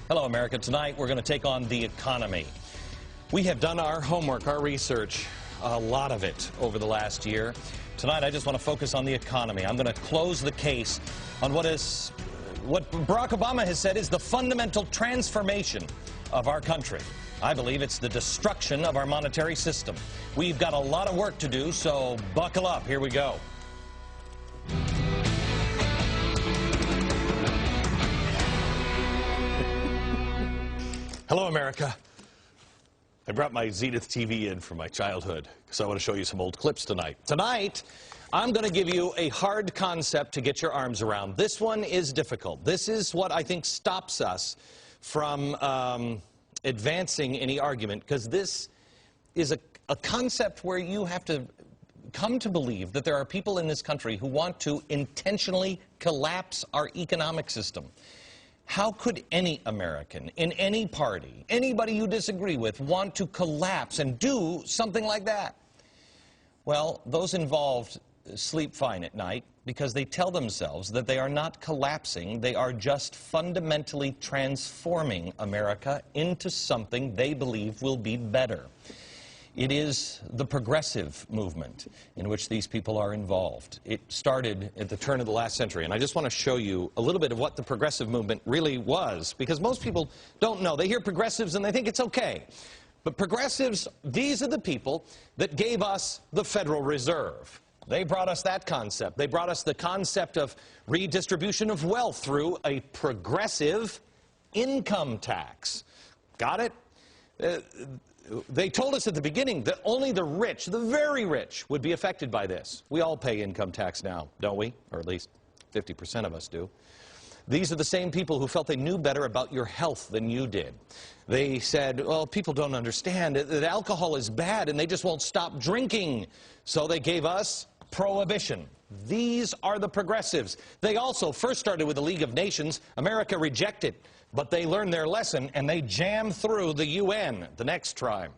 Hello, America. Tonight, we're going to take on the economy. We have done our homework, our research, a lot of it over the last year. Tonight, I just want to focus on the economy. I'm going to close the case on what Barack Obama has said is the fundamental transformation of our country. I believe it's the destruction of our monetary system. We've got a lot of work to do, so buckle up. Here we go. Hello, America. I brought my Zenith TV in from my childhood because I want to show you some old clips tonight. Tonight, I'm going to give you a hard concept to get your arms around. This one is difficult. This is what I think stops us from advancing any argument, because this is a concept where you have to come to believe that there are people in this country who want to intentionally collapse our economic system. How could any American, in any party, anybody you disagree with, want to collapse and do something like that? Well, those involved sleep fine at night because they tell themselves that they are not collapsing, they are just fundamentally transforming America into something they believe will be better. It is the progressive movement in which these people are involved. It started at the turn of the last century, and I just want to show you a little bit of what the progressive movement really was, because most people don't know. They hear progressives and they think it's okay. But progressives, these are the people that gave us the Federal Reserve. They brought us that concept. They brought us the concept of redistribution of wealth through a progressive income tax. Got it? They told us at the beginning that only the rich, the very rich, would be affected by this. We all pay income tax now, don't we? Or at least 50% of us do. These are the same people who felt they knew better about your health than you did. They said, well, people don't understand that alcohol is bad and they just won't stop drinking. So they gave us prohibition. These are the progressives. They also first started with the League of Nations. America rejected, but they learned their lesson and they jammed through the UN the next time.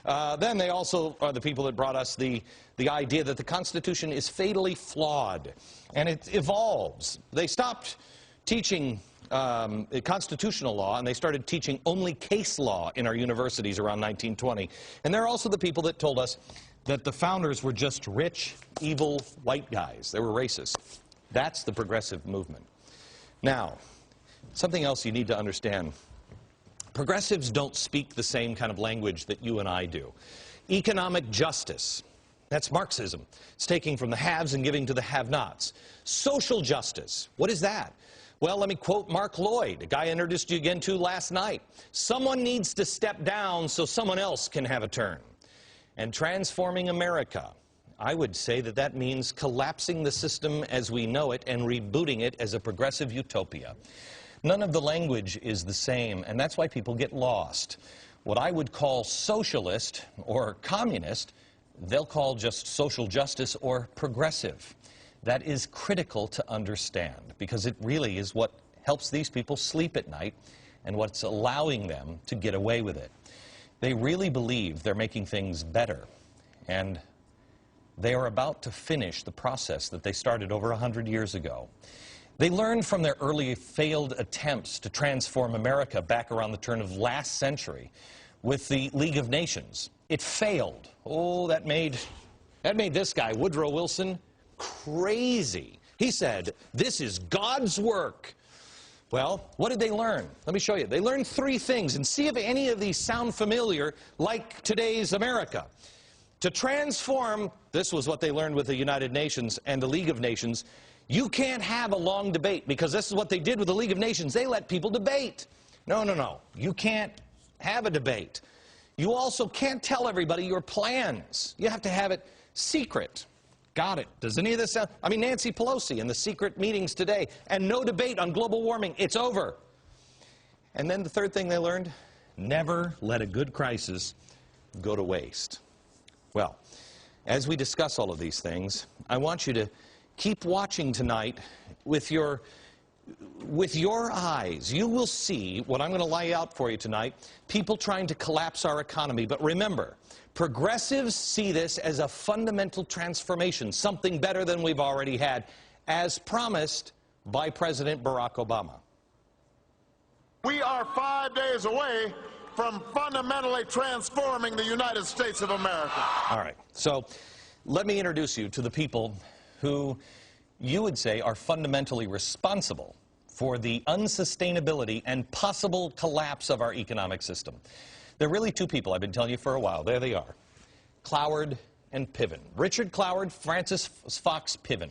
Then they also are the people that brought us the idea that the Constitution is fatally flawed and it evolves. They stopped teaching constitutional law and they started teaching only case law in our universities around 1920. And they're also the people that told us that the founders were just rich, evil white guys. They were racist. That's the progressive movement. Now, something else you need to understand. Progressives don't speak the same kind of language that you and I do. Economic justice, that's Marxism. It's taking from the haves and giving to the have-nots. Social justice, what is that? Well, let me quote Mark Lloyd, a guy I introduced you again to last night. Someone needs to step down so someone else can have a turn. And transforming America, I would say that that means collapsing the system as we know it and rebooting it as a progressive utopia. None of the language is the same, and that's why people get lost. What I would call socialist or communist, they'll call just social justice or progressive. That is critical to understand, because it really is what helps these people sleep at night and what's allowing them to get away with it. They really believe they're making things better, and they are about to finish the process that they started over 100 years ago. They learned from their early failed attempts to transform America back around the turn of last century with the League of Nations. It failed. Oh, that made this guy, Woodrow Wilson, crazy. He said, this is God's work. Well, what did they learn? Let me show you. They learned three things, and see if any of these sound familiar like today's America. To transform, this was what they learned with the United Nations and the League of Nations, you can't have a long debate, because this is what they did with the League of Nations. They let people debate. No, no, no. You can't have a debate. You also can't tell everybody your plans. You have to have it secret. Got it. Does any of this sound? I mean, Nancy Pelosi in the secret meetings today, and no debate on global warming. It's over. And then the third thing they learned, never let a good crisis go to waste. Well, as we discuss all of these things, I want you to keep watching tonight with your eyes. You will see what I'm going to lay out for you tonight, people trying to collapse our economy. But remember, progressives see this as a fundamental transformation, something better than we've already had, as promised by President Barack Obama. We are 5 days away from fundamentally transforming the United States of America. All right, so let me introduce you to the people who you would say are fundamentally responsible for the unsustainability and possible collapse of our economic system. There are really two people I've been telling you for a while. There they are, Cloward and Piven. Richard Cloward, Francis Fox Piven.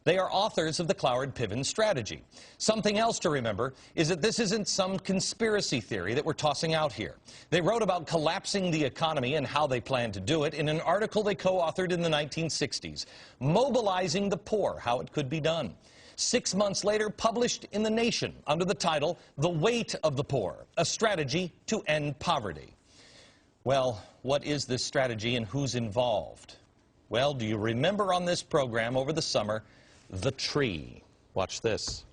They are authors of the Cloward Pivens strategy. Something else to remember is that this isn't some conspiracy theory that we're tossing out here. They wrote about collapsing the economy and how they plan to do it in an article they co-authored in the 1960s, Mobilizing the Poor, How It Could Be Done. 6 months later, published in The Nation under the title, The Weight of the Poor, a Strategy to End Poverty. Well, what is this strategy and who's involved? Well, do you remember on this program over the summer, the tree? Watch this.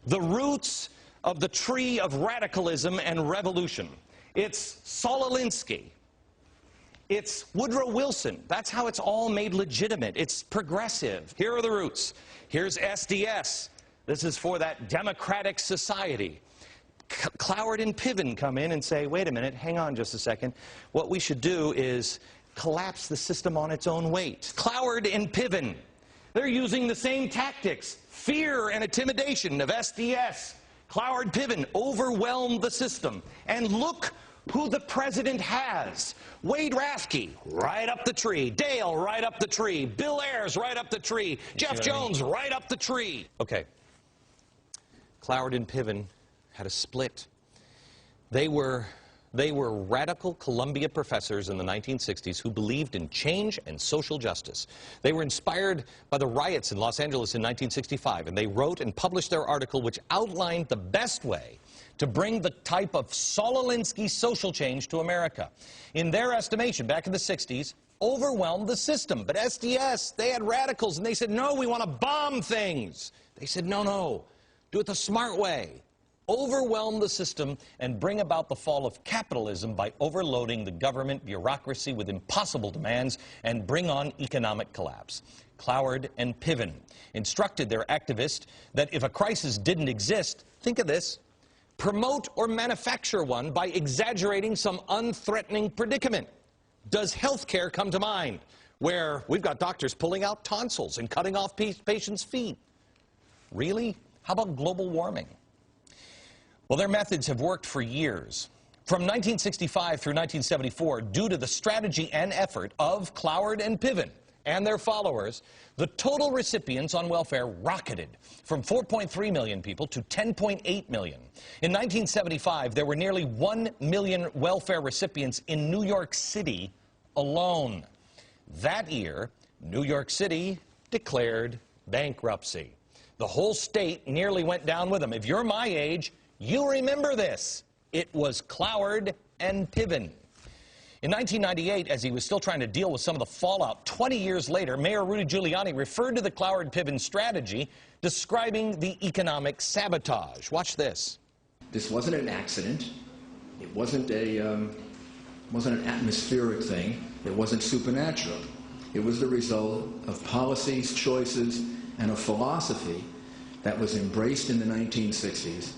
The roots of the tree of radicalism and revolution. It's Saul Alinsky. It's Woodrow Wilson. That's how it's all made legitimate. It's progressive. Here are the roots. Here's SDS. This is for that democratic society. Cloward and Piven come in and say, wait a minute, hang on just a second. What we should do is collapse the system on its own weight. Cloward and Piven, they're using the same tactics. Fear and intimidation of SDS. Cloward Piven overwhelmed the system. And look who the president has. Wade Rathke, right up the tree. Dale, right up the tree. Bill Ayers, right up the tree. Jeff Jones, right up the tree. Okay. Cloward and Piven had a split. They were radical Columbia professors in the 1960s who believed in change and social justice. They were inspired by the riots in Los Angeles in 1965, and they wrote and published their article which outlined the best way to bring the type of Saul Alinsky social change to America. In their estimation, back in the 60s, overwhelmed the system. But SDS, they had radicals, and they said, no, we want to bomb things. They said, no, do it the smart way. Overwhelm the system and bring about the fall of capitalism by overloading the government bureaucracy with impossible demands and bring on economic collapse. Cloward and Piven instructed their activists that if a crisis didn't exist, think of this, promote or manufacture one by exaggerating some unthreatening predicament. Does health care come to mind, where we've got doctors pulling out tonsils and cutting off patients' feet? Really? How about global warming? Well, their methods have worked for years. From 1965 through 1974, due to the strategy and effort of Cloward and Piven and their followers, the total recipients on welfare rocketed from 4.3 million people to 10.8 million. In 1975, there were nearly 1 million welfare recipients in New York City alone. That year, New York City declared bankruptcy. The whole state nearly went down with them. If you're my age, you remember this. It was Cloward and Piven. In 1998, as he was still trying to deal with some of the fallout, 20 years later, Mayor Rudy Giuliani referred to the Cloward Pivens strategy, describing the economic sabotage. Watch this. This wasn't an accident. It wasn't an atmospheric thing. It wasn't supernatural. It was the result of policies, choices, and a philosophy that was embraced in the 1960s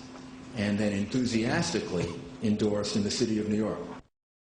and then enthusiastically endorsed in the city of New York.